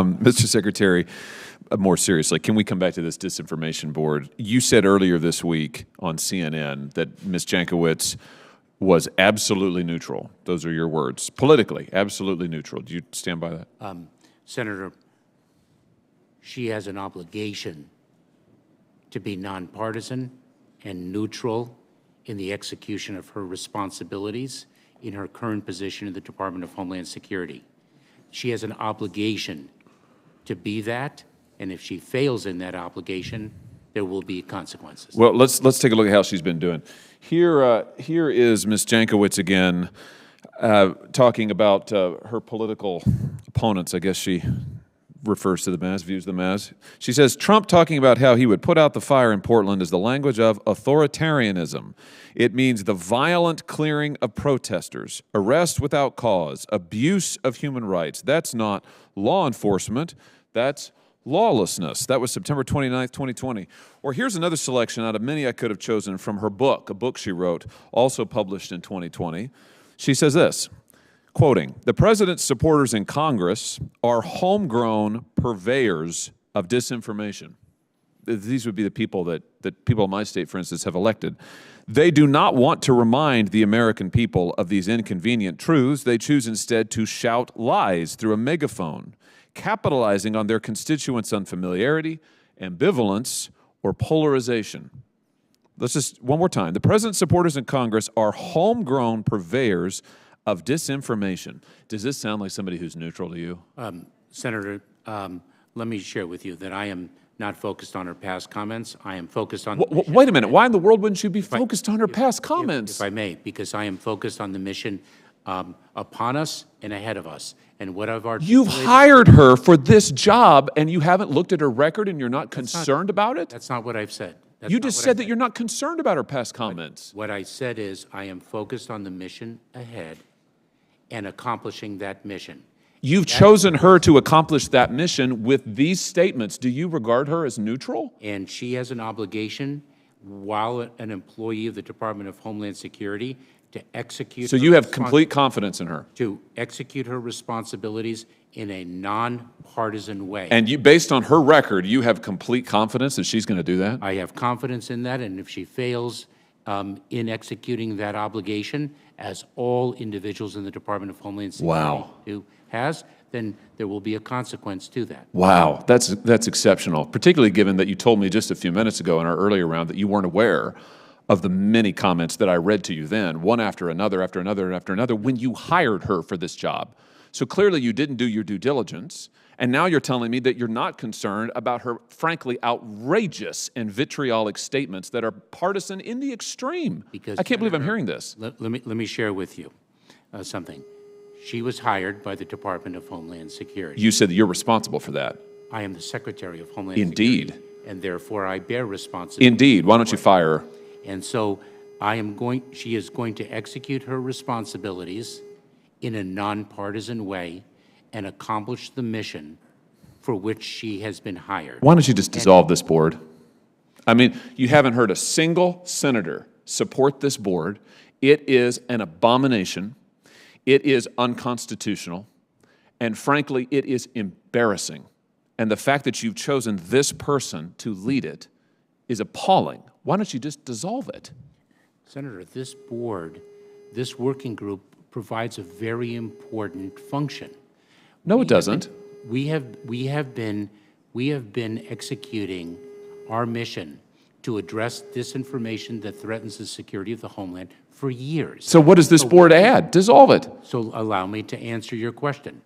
Mr. Secretary, more seriously, can we come back to this disinformation board? You said earlier this week on CNN that Ms. Jankowicz was absolutely neutral. Those are your words. Politically, absolutely neutral. Do you stand by that? Senator, she has an obligation to be nonpartisan and neutral in the execution of her responsibilities in her current position in the Department of Homeland Security. She has an obligation to be that, and if she fails in that obligation, there will be consequences. Well, let's take a look at how she's been doing. Here is Ms. Jankowicz again talking about her political opponents. I guess she refers to them as, views them as. She says, Trump talking about how he would put out the fire in Portland is the language of authoritarianism. It means the violent clearing of protesters, arrest without cause, abuse of human rights. That's not law enforcement, that's lawlessness. That was September 29th, 2020. Or here's another selection out of many I could have chosen from her book, a book she wrote, also published in 2020. She says this, quoting, the president's supporters in Congress are homegrown purveyors of disinformation. These would be the people that people in my state, for instance, have elected. They do not want to remind the American people of these inconvenient truths. They choose instead to shout lies through a megaphone, capitalizing on their constituents' unfamiliarity, ambivalence, or polarization. Let's just, one more time. The president's supporters in Congress are homegrown purveyors of disinformation. Does this sound like somebody who's neutral to you? Senator, let me share with you that I am not focused on her past comments. I am focused on wait a minute. Why in the world wouldn't you be focused on her past comments? If I may, because I am focused on the mission upon us and ahead of us. And what I've already You've hired her for this job, and you haven't looked at her record, and you're not concerned about it? That's not what I've said. You just said that you're not concerned about her past comments. What I said is I am focused on the mission ahead and accomplishing that mission. You've chosen her to accomplish that mission with these statements. Do you regard her as neutral? And she has an obligation, while an employee of the Department of Homeland Security, to execute. So you have complete confidence in her? To execute her responsibilities in a nonpartisan way. And you, based on her record, you have complete confidence that she's going to do that? I have confidence in that, and if she fails in executing that obligation, as all individuals in the Department of Homeland Security has, then there will be a consequence to that. Wow, that's exceptional, particularly given that you told me just a few minutes ago in our earlier round that you weren't aware of the many comments that I read to you then, one after another, after another, after another, when you hired her for this job. So clearly you didn't do your due diligence, and now you're telling me that you're not concerned about her frankly outrageous and vitriolic statements that are partisan in the extreme. Because I can't believe I'm hearing this. Let me share with you something. She was hired by the Department of Homeland Security. You said that you're responsible for that. I am the Secretary of Homeland Indeed. Security. And therefore I bear responsibility. Indeed. Why don't you fire her? And so she is going to execute her responsibilities in a nonpartisan way and accomplish the mission for which she has been hired. Why don't you just dissolve this board? I mean, you haven't heard a single senator support this board. It is an abomination. It is unconstitutional. And frankly, it is embarrassing. And the fact that you've chosen this person to lead it is appalling. Why don't you just dissolve it? Senator, this board, this working group provides a very important function. No, it doesn't. We have been executing our mission to address disinformation that threatens the security of the homeland for years. So what does this board add? Dissolve it. So allow me to answer your question.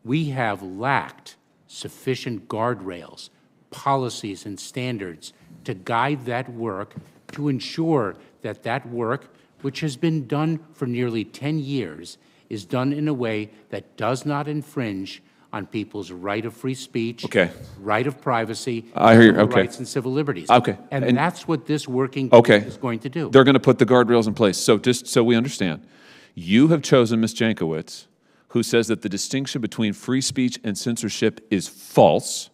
We have lacked sufficient guardrails, policies, and standards to guide that work, to ensure that that work, which has been done for nearly 10 years, is done in a way that does not infringe on people's right of free speech, right of privacy, rights and civil liberties. And that's what this working group is going to do. They're going to put the guardrails in place. So just so we understand, you have chosen Ms. Jankowicz, who says that the distinction between free speech and censorship is false,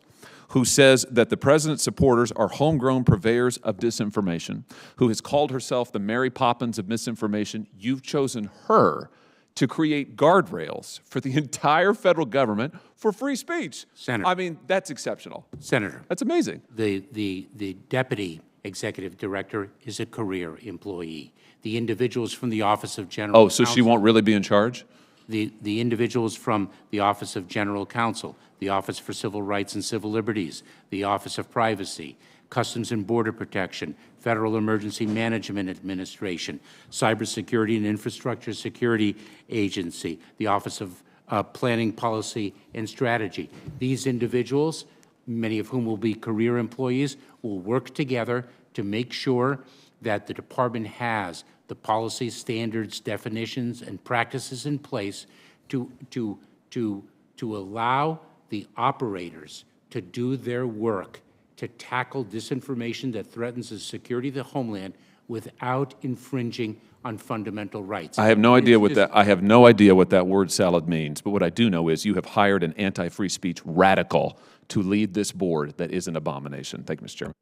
who says that the president's supporters are homegrown purveyors of disinformation, who has called herself the Mary Poppins of misinformation. You've chosen her to create guardrails for the entire federal government for free speech. Senator. I mean, that's exceptional. Senator, That's amazing. the deputy executive director is a career employee. The individuals from the Office of General Oh, so Counsel, she won't really be in charge? the individuals from the Office of General Counsel, the Office for Civil Rights and Civil Liberties, the Office of Privacy, Customs and Border Protection, Federal Emergency Management Administration, Cybersecurity and Infrastructure Security Agency, the Office of Planning, Policy, and Strategy. These individuals, many of whom will be career employees, will work together to make sure that the department has the policies, standards, definitions, and practices in place to allow the operators to do their work to tackle disinformation that threatens the security of the homeland without infringing on fundamental rights. I have no idea what that. I have no idea what that word salad means. But what I do know is you have hired an anti-free speech radical to lead this board that is an abomination. Thank you, Mr. Chairman.